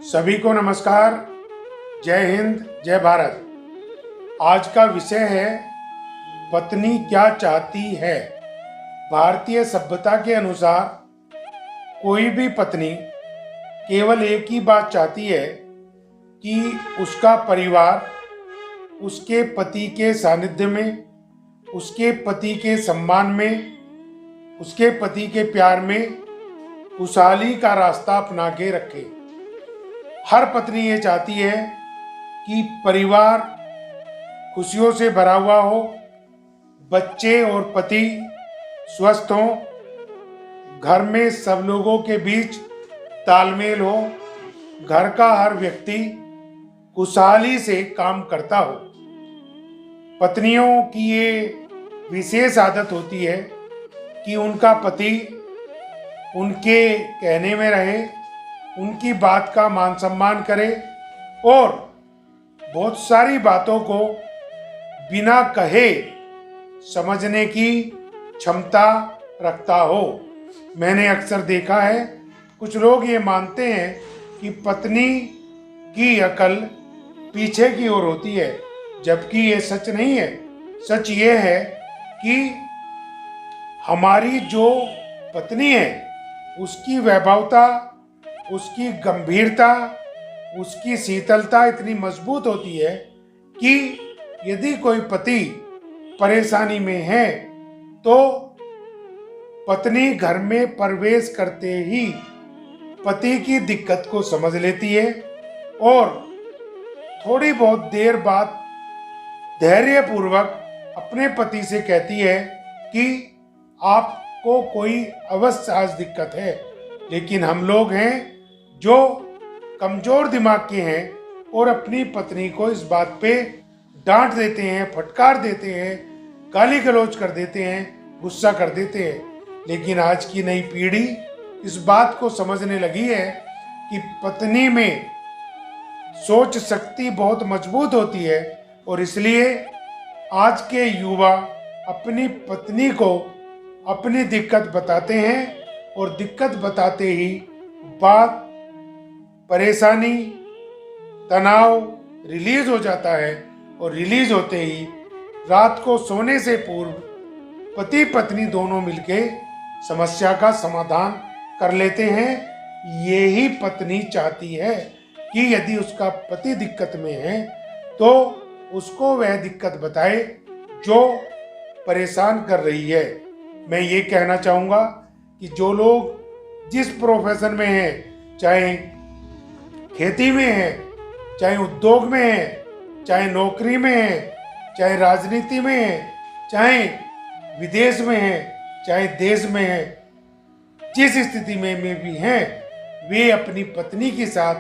सभी को नमस्कार। जय हिंद, जय भारत। आज का विषय है पत्नी क्या चाहती है। भारतीय सभ्यता के अनुसार कोई भी पत्नी केवल एक ही बात चाहती है कि उसका परिवार उसके पति के सानिध्य में, उसके पति के सम्मान में, उसके पति के प्यार में खुशहाली का रास्ता अपना के रखे। हर पत्नी ये चाहती है कि परिवार खुशियों से भरा हुआ हो, बच्चे और पति स्वस्थ हों, घर में सब लोगों के बीच तालमेल हो, घर का हर व्यक्ति खुशहाली से काम करता हो। पत्नियों की ये विशेष आदत होती है कि उनका पति उनके कहने में रहे, उनकी बात का मान सम्मान करे और बहुत सारी बातों को बिना कहे समझने की क्षमता रखता हो। मैंने अक्सर देखा है कुछ लोग ये मानते हैं कि पत्नी की अकल पीछे की ओर होती है, जबकि ये सच नहीं है। सच ये है कि हमारी जो पत्नी है उसकी वैभवता, उसकी गंभीरता, उसकी शीतलता इतनी मजबूत होती है कि यदि कोई पति परेशानी में है तो पत्नी घर में प्रवेश करते ही पति की दिक्कत को समझ लेती है और थोड़ी बहुत देर बाद धैर्यपूर्वक अपने पति से कहती है कि आपको कोई अवश्य आज दिक्कत है। लेकिन हम लोग हैं जो कमजोर दिमाग के हैं और अपनी पत्नी को इस बात पे डांट देते हैं, फटकार देते हैं, गाली गलौज कर देते हैं, गुस्सा कर देते हैं। लेकिन आज की नई पीढ़ी इस बात को समझने लगी है कि पत्नी में सोच शक्ति बहुत मजबूत होती है और इसलिए आज के युवा अपनी पत्नी को अपनी दिक्कत बताते हैं और दिक्कत बताते ही बात, परेशानी, तनाव रिलीज हो जाता है और रिलीज होते ही रात को सोने से पूर्व पति पत्नी दोनों मिलके समस्या का समाधान कर लेते हैं। यही पत्नी चाहती है कि यदि उसका पति दिक्कत में है तो उसको वह दिक्कत बताए जो परेशान कर रही है। मैं ये कहना चाहूँगा कि जो लोग जिस प्रोफेशन में हैं, चाहे खेती में है, चाहे उद्योग में है, चाहे नौकरी में है, चाहे राजनीति में है, चाहे विदेश में है, चाहे देश में है, जिस स्थिति में भी हैं, वे अपनी पत्नी के साथ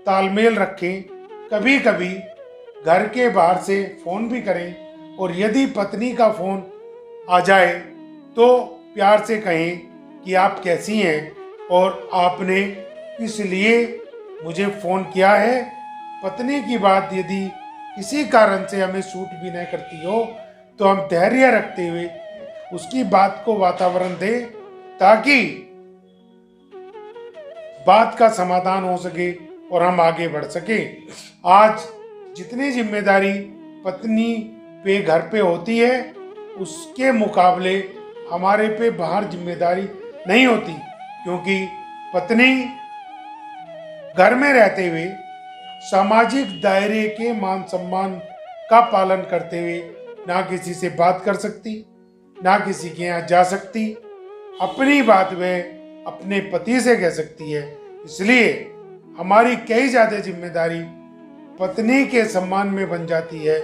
तालमेल रखें। कभी कभी घर के बाहर से फोन भी करें और यदि पत्नी का फोन आ जाए तो प्यार से कहें कि आप कैसी हैं और आपने किस लिए मुझे फ़ोन किया है। पत्नी की बात यदि किसी कारण से हमें सूट भी नहीं करती हो तो हम धैर्य रखते हुए उसकी बात को वातावरण दें ताकि बात का समाधान हो सके और हम आगे बढ़ सके। आज जितनी जिम्मेदारी पत्नी पे घर पे होती है उसके मुकाबले हमारे पे बाहर जिम्मेदारी नहीं होती, क्योंकि पत्नी घर में रहते हुए सामाजिक दायरे के मान सम्मान का पालन करते हुए ना किसी से बात कर सकती, ना किसी के यहाँ जा सकती, अपनी बात वह अपने पति से कह सकती है। इसलिए हमारी कई ज़्यादा जिम्मेदारी पत्नी के सम्मान में बन जाती है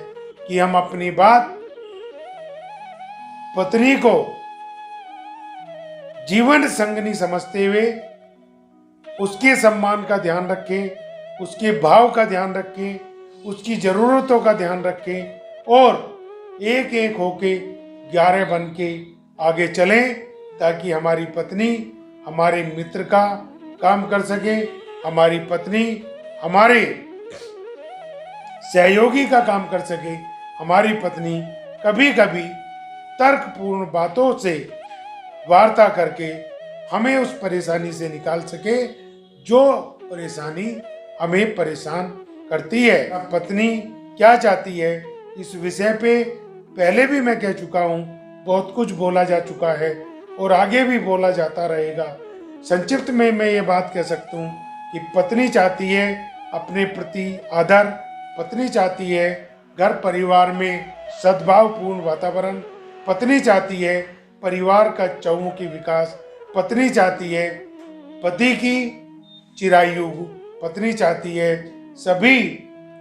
कि हम अपनी बात पत्नी को जीवन संगनी समझते हुए उसके सम्मान का ध्यान रखें, उसके भाव का ध्यान रखें, उसकी ज़रूरतों का ध्यान रखें और एक एक होके 11 बन के आगे चलें ताकि हमारी पत्नी हमारे मित्र का काम कर सके, हमारी पत्नी हमारे सहयोगी का काम कर सके, हमारी पत्नी कभी कभी तर्कपूर्ण बातों से वार्ता करके हमें उस परेशानी से निकाल सके जो परेशानी हमें परेशान करती है। अब पत्नी क्या चाहती है, इस विषय पे पहले भी मैं कह चुका हूँ, बहुत कुछ बोला जा चुका है और आगे भी बोला जाता रहेगा। संक्षिप्त में मैं ये बात कह सकता हूँ कि पत्नी चाहती है अपने प्रति आदर, पत्नी चाहती है घर परिवार में सद्भावपूर्ण वातावरण, पत्नी चाहती है परिवार का चहुमुखी विकास, पत्नी चाहती है पति की चिरायु, पत्नी चाहती है सभी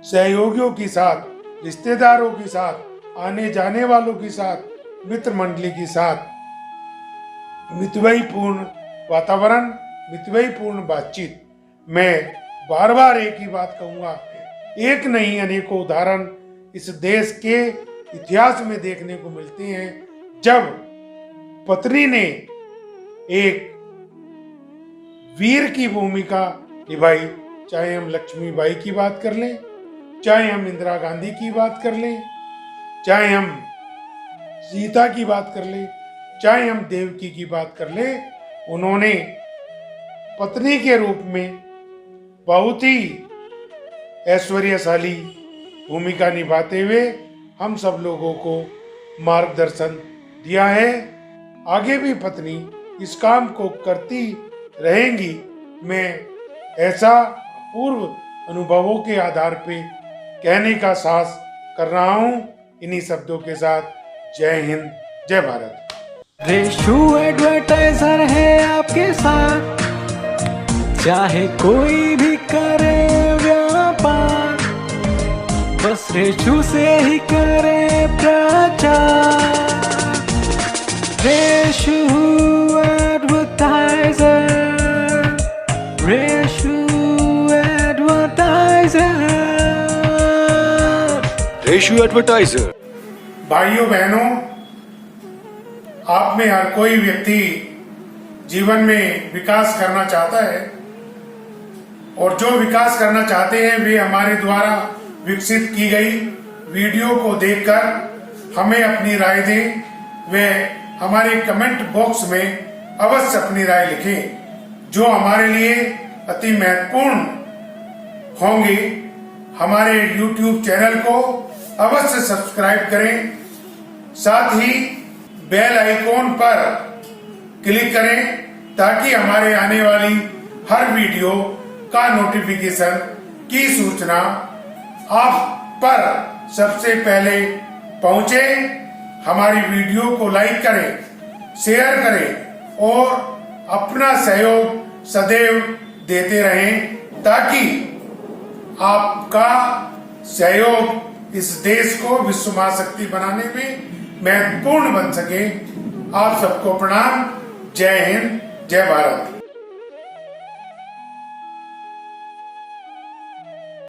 सहयोगियों के साथ, रिश्तेदारों के साथ, आने जाने वालों के साथ, मित्र मंडली के साथ मितव्ययीपूर्ण वातावरण, मितव्ययीपूर्ण बातचीत। मैं बार बार एक ही बात कहूँगा, एक नहीं अनेकों उदाहरण इस देश के इतिहास में देखने को मिलते हैं जब पत्नी ने एक वीर की भूमिका निभाई। चाहे हम लक्ष्मीबाई की बात कर लें, चाहे हम इंदिरा गांधी की बात कर लें, चाहे हम सीता की बात कर लें, चाहे हम देवकी की बात कर लें, उन्होंने पत्नी के रूप में बहुत ही ऐश्वर्यशाली भूमिका निभाते हुए हम सब लोगों को मार्गदर्शन दिया है। आगे भी पत्नी इस काम को करती रहेंगी। मैं ऐसा पूर्व अनुभवों के आधार पे कहने का साहस कर रहा हूँ। इन्हीं शब्दों के साथ जय हिंद, जय भारत। रेशु एडवर्टाइजर है आपके साथ, चाहे कोई भी करे व्यापार, बस रेशु से ही करे प्रचार। Reshu advertiser, Reshu advertiser, Reshu advertiser. भाइयों बहनों, आप में हर कोई व्यक्ति जीवन में विकास करना चाहता है और जो विकास करना चाहते हैं वे हमारे द्वारा विकसित की गई वीडियो को देखकर हमें अपनी राय दें। वे हमारे कमेंट बॉक्स में अवश्य अपनी राय लिखें जो हमारे लिए अति महत्वपूर्ण होंगी। हमारे YouTube चैनल को अवश्य सब्सक्राइब करें, साथ ही बेल आइकॉन पर क्लिक करें ताकि हमारे आने वाली हर वीडियो का नोटिफिकेशन की सूचना आप पर सबसे पहले पहुंचे। हमारी वीडियो को लाइक करें, शेयर करें और अपना सहयोग सदैव देते रहें ताकि आपका सहयोग इस देश को विश्व महाशक्ति बनाने में महत्वपूर्ण बन सके। आप सबको प्रणाम। जय हिंद, जय भारत।